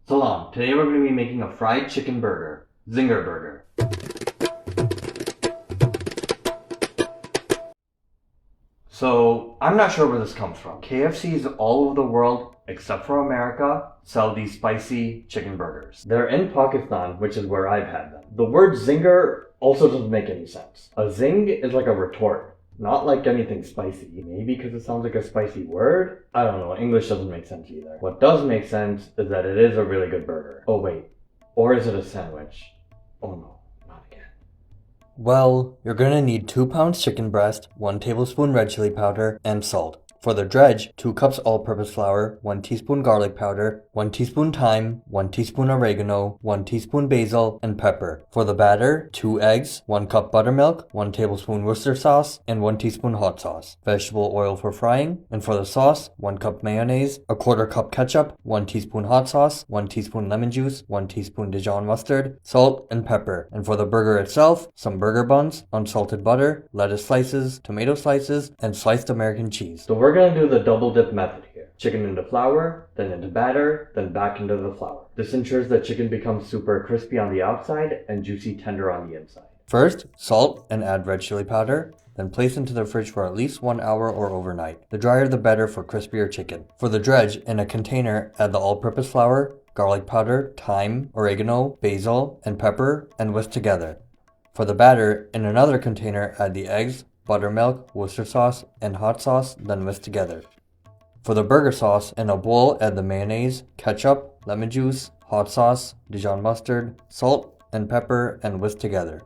Salam. Today we're going to be making a fried chicken burger. Zinger burger. So, I'm not sure where this comes from. KFCs all over the world, except for America, sell these spicy chicken burgers. They're in Pakistan, which is where I've had them. The word zinger also doesn't make any sense. A zing is like a retort. Not like anything spicy. Maybe because it sounds like a spicy word? I don't know, English doesn't make sense either. What does make sense is that it is a really good burger. Oh wait, or is it a sandwich? Oh no, not again. Well, you're gonna need 2 pounds chicken breast, 1 tablespoon red chili powder, and salt. For the dredge, 2 cups all-purpose flour, 1 teaspoon garlic powder, 1 teaspoon thyme, 1 teaspoon oregano, 1 teaspoon basil, and pepper. For the batter, 2 eggs, 1 cup buttermilk, 1 tablespoon Worcestershire sauce, and 1 teaspoon hot sauce. Vegetable oil for frying. And for the sauce, 1 cup mayonnaise, a quarter cup ketchup, 1 teaspoon hot sauce, 1 teaspoon lemon juice, 1 teaspoon Dijon mustard, salt, and pepper. And for the burger itself, some burger buns, unsalted butter, lettuce slices, tomato slices, and sliced American cheese. So we're going to do the double dip method here. Chicken into flour, then into batter, then back into the flour. This ensures that chicken becomes super crispy on the outside and juicy tender on the inside. First, salt and add red chili powder, then place into the fridge for at least 1 hour or overnight. The drier the better for crispier chicken. For the dredge, in a container, add the all-purpose flour, garlic powder, thyme, oregano, basil, and pepper, and whisk together. For the batter, in another container, add the eggs, buttermilk, Worcestershire sauce, and hot sauce, then whisk together. For the burger sauce, in a bowl, add the mayonnaise, ketchup, lemon juice, hot sauce, Dijon mustard, salt, and pepper, and whisk together.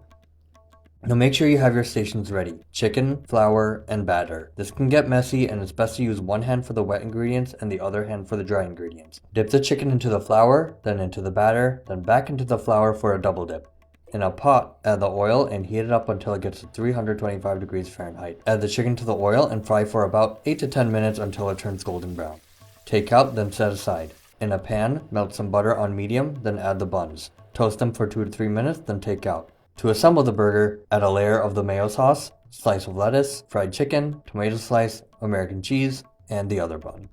Now make sure you have your stations ready: chicken, flour, and batter. This can get messy, and it's best to use one hand for the wet ingredients and the other hand for the dry ingredients. Dip the chicken into the flour, then into the batter, then back into the flour for a double dip. In a pot, add the oil and heat it up until it gets to 325 degrees Fahrenheit. Add the chicken to the oil and fry for about 8 to 10 minutes until it turns golden brown. Take out, then set aside. In a pan, melt some butter on medium, then add the buns. Toast them for 2 to 3 minutes, then take out. To assemble the burger, add a layer of the mayo sauce, slice of lettuce, fried chicken, tomato slice, American cheese, and the other bun.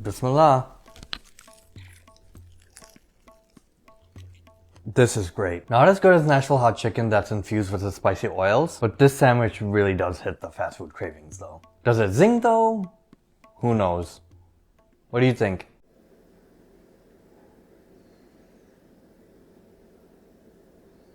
Bismillah. This is great. Not as good as Nashville hot chicken that's infused with the spicy oils, but this sandwich really does hit the fast food cravings though. Does it zing though? Who knows? What do you think?